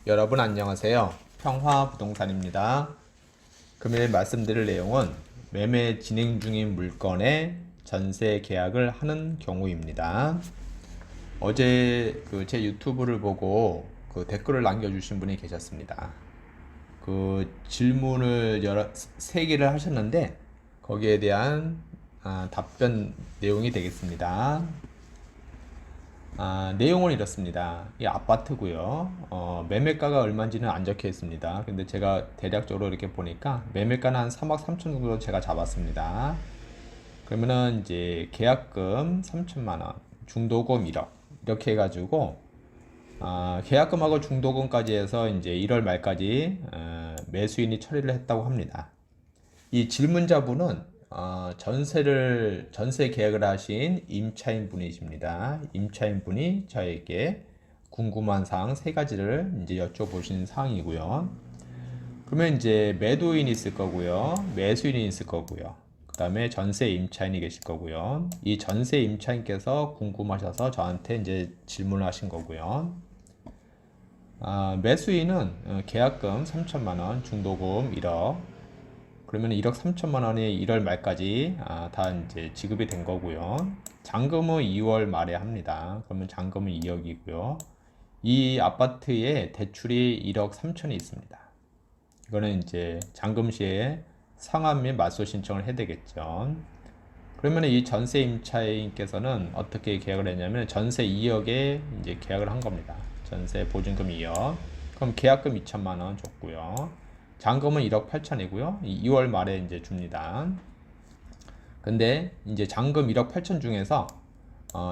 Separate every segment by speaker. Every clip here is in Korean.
Speaker 1: 여러분 안녕하세요. 평화부동산입니다. 금일 말씀드릴 내용은 매매 진행 중인 물건의 전세 계약을 하는 경우입니다. 어제 제 유튜브를 보고 댓글을 남겨주신 분이 계셨습니다. 질문을 세 개를 하셨는데 거기에 대한 답변 내용이 되겠습니다. 내용은 이렇습니다. 이 아파트고요. 매매가가 얼마인지는 안 적혀 있습니다. 근데 제가 대략적으로 이렇게 보니까 매매가는 한 3억 3천 정도 제가 잡았습니다. 그러면은 이제 계약금 3천만 원, 중도금 1억 이렇게 해가지고 계약금하고 중도금까지 해서 이제 1월 말까지 매수인이 처리를 했다고 합니다. 이 질문자분은 전세 계약을 하신 임차인 분이십니다. 임차인 분이 저에게 궁금한 사항 세 가지를 이제 여쭤보신 사항이고요. 그러면 이제 매도인이 있을 거고요. 매수인이 있을 거고요. 그 다음에 전세 임차인이 계실 거고요. 이 전세 임차인께서 궁금하셔서 저한테 이제 질문을 하신 거고요. 매수인은 계약금 3천만 원, 중도금 1억, 그러면 1억 3천만 원이 1월 말까지 다 이제 지급이 된 거고요. 잔금은 2월 말에 합니다. 그러면 잔금은 2억이고요. 이 아파트에 대출이 1억 3천이 있습니다. 이거는 이제 잔금 시에 상환 및 맞소 신청을 해야 되겠죠. 그러면 이 전세 임차인께서는 어떻게 계약을 했냐면 전세 2억에 이제 계약을 한 겁니다. 전세 보증금 2억. 그럼 계약금 2천만 원 줬고요. 잔금은 1억 8천이고요. 2월 말에 이제 줍니다. 근데 이제 잔금 1억 8천 중에서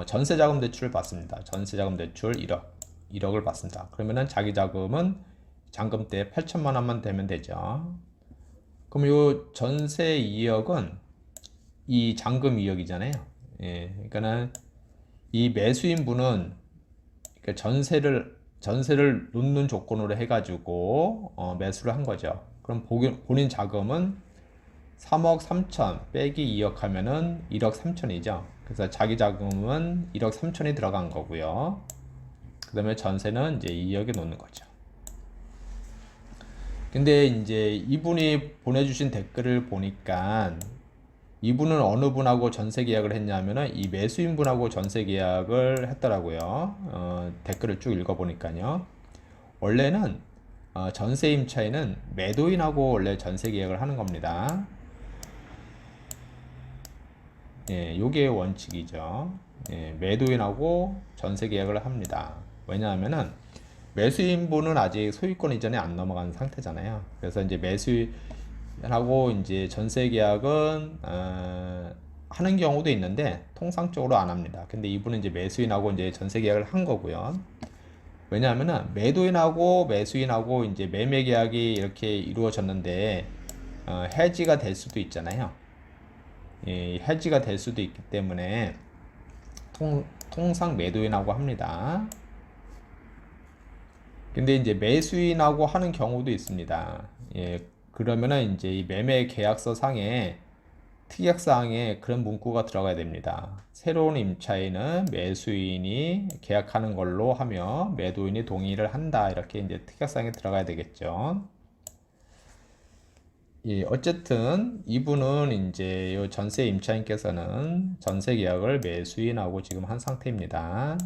Speaker 1: 전세자금 대출을 받습니다. 전세자금 대출 1억을 받습니다. 그러면은 자기 자금은 잔금 때 8천만 원만 되면 되죠. 그럼 요 전세 2억은 이 잔금 2억이잖아요. 예, 그러니까는 이 매수인 분은 그러니까 전세를 놓는 조건으로 해가지고 매수를 한 거죠. 그럼 본인 자금은 3억 3천 빼기 2억 하면은 1억 3천이죠. 그래서 자기 자금은 1억 3천이 들어간 거고요. 그 다음에 전세는 이제 2억에 놓는 거죠. 근데 이제 이분이 보내주신 댓글을 보니까 이분은 어느 분하고 전세 계약을 했냐면은 이 매수인 분하고 전세 계약을 했더라고요. 댓글을 쭉 읽어보니까요. 원래는 전세 임차인은 매도인하고 원래 전세 계약을 하는 겁니다. 예, 요게 원칙이죠. 예, 매도인하고 전세 계약을 합니다. 왜냐하면은 매수인분은 아직 소유권 이전에 안 넘어간 상태잖아요. 그래서 이제 매수인하고 이제 전세 계약은 하는 경우도 있는데 통상적으로 안 합니다. 근데 이분은 이제 매수인하고 이제 전세 계약을 한 거고요. 왜냐하면은 매도인하고 매수인하고 이제 매매 계약이 이렇게 이루어졌는데 해지가 될 수도 있잖아요. 해지가 될 수도 있기 때문에 통상 매도인하고 합니다. 근데 이제 매수인하고 하는 경우도 있습니다. 그러면은 이제 이 매매 계약서 상에 특약사항에 그런 문구가 들어가야 됩니다. 새로운 임차인은 매수인이 계약하는 걸로 하며 매도인이 동의를 한다. 이렇게 이제 특약사항에 들어가야 되겠죠. 어쨌든 이분은 이제 요 전세 임차인께서는 전세 계약을 매수인하고 지금 한 상태입니다.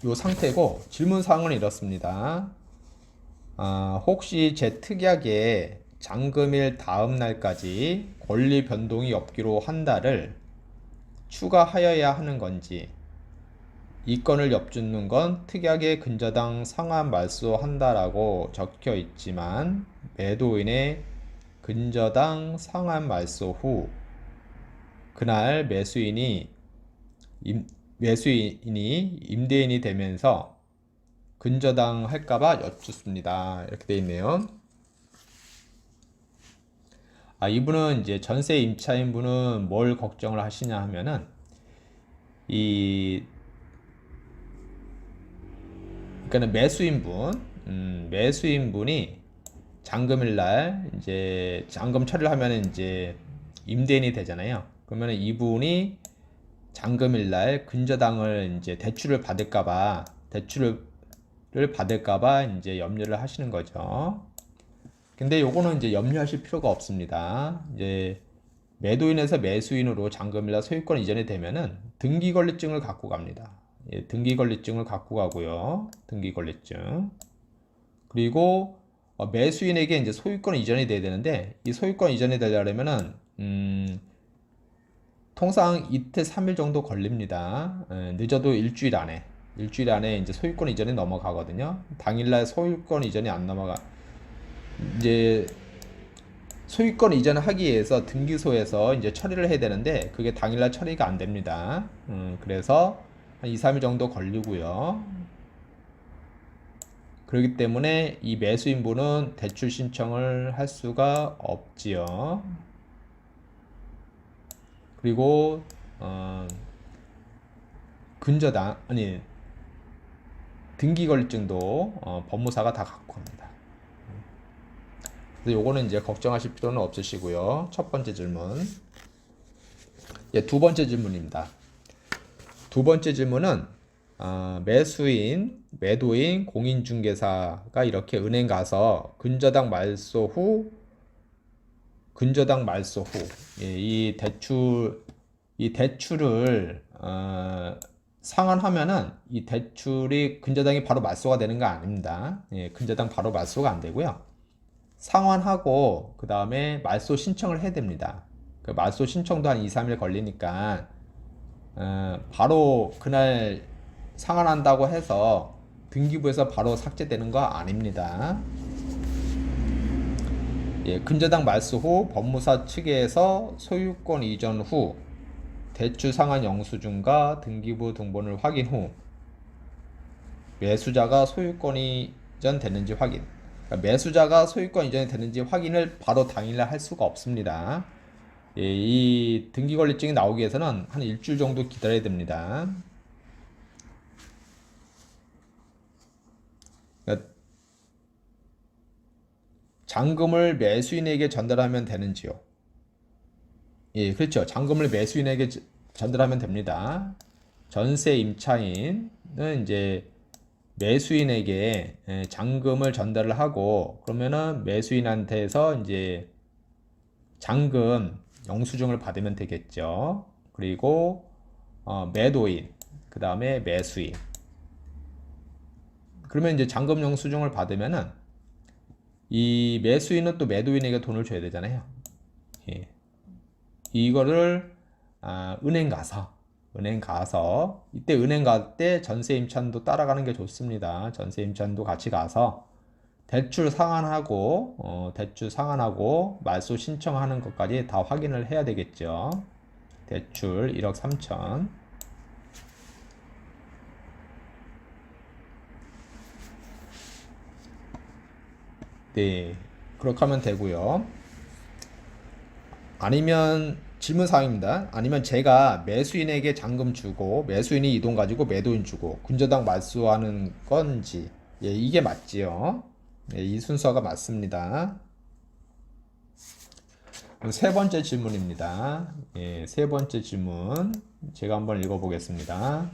Speaker 1: 요 상태고 질문 사항은 이렇습니다. 혹시 제 특약에 잔금일 다음 날까지 권리 변동이 없기로 한 달을 추가하여야 하는 건지, 이 건을 엿주는 건 특약의 근저당 상환 말소한다라고 적혀 있지만 매도인의 근저당 상환 말소 후 그날 매수인이 임대인이 되면서 근저당 할까봐 여쭙습니다. 이렇게 돼 있네요. 이분은 이제 전세 임차인 분은 뭘 걱정을 하시냐 하면은 그러니까 매수인 분이 잔금일 날 이제 잔금 처리를 하면은 이제 임대인이 되잖아요. 그러면 이분이 잔금일 날 근저당을 이제 대출을 받을까봐 이제 염려를 하시는 거죠. 근데 요거는 이제 염려하실 필요가 없습니다. 이제 매도인에서 매수인으로 잔금일날 소유권 이전이 되면은 등기권리증을 갖고 갑니다. 예, 등기권리증을 갖고 가고요. 등기권리증. 그리고 매수인에게 이제 소유권 이전이 돼야 되는데 이 소유권 이전이 되려면은 통상 이틀 3일 정도 걸립니다. 늦어도 일주일 안에 이제 소유권 이전이 넘어가거든요. 당일날 소유권 이전이 안 넘어가 이제 소유권 이전을 하기 위해서 등기소에서 이제 처리를 해야 되는데 그게 당일날 처리가 안 됩니다. 그래서 한 2, 3일 정도 걸리고요. 그렇기 때문에 이 매수인분은 대출 신청을 할 수가 없지요. 그리고 근저당 아니 등기권리증도 법무사가 다 갖고 갑니다. 그래서 요거는 이제 걱정하실 필요는 없으시고요. 첫 번째 질문. 예, 두 번째 질문입니다. 두 번째 질문은 매도인, 공인중개사가 이렇게 은행 가서 근저당 말소 후 예, 이 대출을 상환하면은 이 대출이 근저당이 바로 말소가 되는 거 아닙니다. 예, 근저당 바로 말소가 안 되고요. 상환하고 그 다음에 말소 신청을 해야 됩니다. 그 말소 신청도 한 2, 3일 걸리니까 바로 그날 상환한다고 해서 등기부에서 바로 삭제되는 거 아닙니다. 예, 근저당 말소 후 법무사 측에서 소유권 이전 후 대출 상환 영수증과 등기부 등본을 확인 후 매수자가 소유권이 이전됐는지 확인. 그러니까 매수자가 소유권 이전이 됐는지 확인을 바로 당일날 할 수가 없습니다. 예, 이 등기권리증이 나오기 위해서는 한 일주일 정도 기다려야 됩니다. 그러니까 잔금을 매수인에게 전달하면 되는지요? 예, 그렇죠. 잔금을 매수인에게 전달하면 됩니다. 전세 임차인은 이제 매수인에게 잔금을 전달을 하고 그러면은 매수인한테서 이제 잔금 영수증을 받으면 되겠죠. 그리고 매도인, 그 다음에 매수인. 그러면 이제 잔금 영수증을 받으면은 이 매수인은 또 매도인에게 돈을 줘야 되잖아요. 예. 이거를 은행 가서 이때 은행 갈 때 전세 임차인도 따라가는 게 좋습니다. 전세 임차인도 같이 가서 대출 상환하고 말소 신청하는 것까지 다 확인을 해야 되겠죠. 대출 1억 3천. 네, 그렇게 하면 되고요. 아니면 질문사항입니다. 아니면 제가 매수인에게 잔금 주고 매수인이 이 돈 가지고 매도인 주고 근저당 말소하는 건지, 예, 이게 맞지요. 예, 이 순서가 맞습니다. 세 번째 질문입니다. 예, 세 번째 질문 제가 한번 읽어보겠습니다.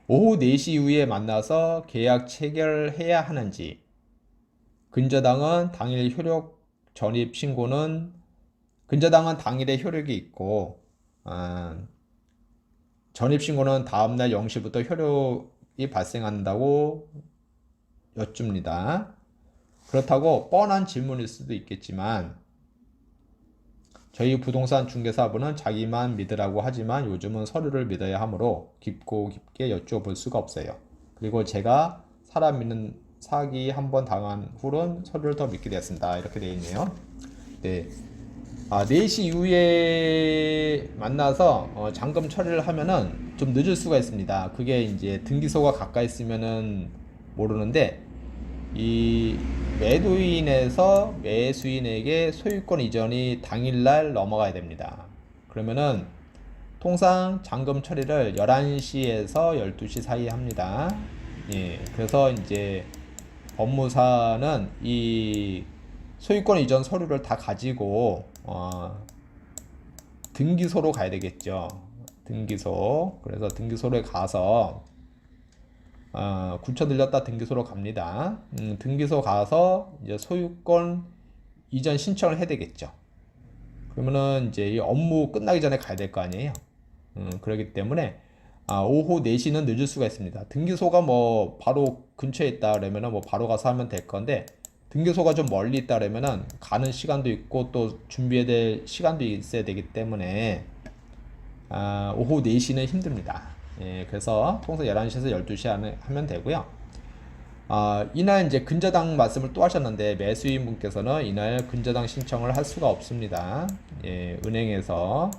Speaker 1: 오후 4시 이후에 만나서 계약 체결해야 하는지, 근저당은 당일 효력 전입 신고는 근저당은 당일에 효력이 있고 전입신고는 다음날 0시부터 효력이 발생한다고 여쭙니다. 그렇다고 뻔한 질문일 수도 있겠지만 저희 부동산 중개사분은 자기만 믿으라고 하지만 요즘은 서류를 믿어야 하므로 깊고 깊게 여쭤볼 수가 없어요. 그리고 제가 사람 믿는 사기 한번 당한 후론 서류를 더 믿게 되었습니다. 이렇게 되어 있네요. 네. 4시 이후에 만나서 잔금 처리를 하면은 좀 늦을 수가 있습니다. 그게 이제 등기소가 가까이 있으면은 모르는데 이 매도인에서 매수인에게 소유권 이전이 당일날 넘어가야 됩니다. 그러면은 통상 잔금 처리를 11시에서 12시 사이에 합니다. 예, 그래서 이제 법무사는 이 소유권 이전 서류를 다 가지고 등기소로 가야 되겠죠. 등기소. 그래서 등기소에 가서 구청 들렸다 등기소로 갑니다. 등기소 가서 이제 소유권 이전 신청을 해야 되겠죠. 그러면은 이제 이 업무 끝나기 전에 가야 될 거 아니에요. 그렇기 때문에 오후 4시는 늦을 수가 있습니다. 등기소가 뭐 바로 근처에 있다 그러면은 뭐 바로 가서 하면 될 건데, 등기소가 좀 멀리 있다 그러면은 가는 시간도 있고 또 준비해야 될 시간도 있어야 되기 때문에 오후 4시는 힘듭니다. 예, 그래서 통상 11시에서 12시 하면 되고요. 이날 이제 근저당 말씀을 또 하셨는데, 매수인 분께서는 이날 근저당 신청을 할 수가 없습니다. 예, 은행에서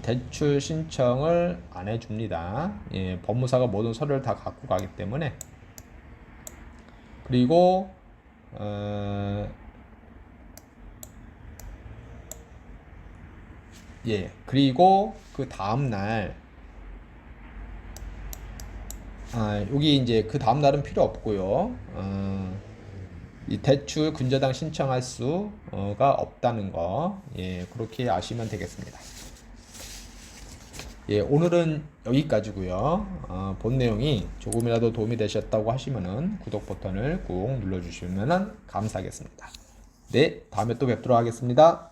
Speaker 1: 대출 신청을 안 해줍니다. 예, 법무사가 모든 서류를 다 갖고 가기 때문에. 그리고 그리고 그 다음날 여기 이제 그 다음날은 필요 없고요. 이 대출 근저당 신청할 수가 없다는 거, 그렇게 아시면 되겠습니다. 오늘은 여기까지고요. 본 내용이 조금이라도 도움이 되셨다고 하시면은 구독 버튼을 꾹 눌러주시면 감사하겠습니다. 네, 다음에 또 뵙도록 하겠습니다.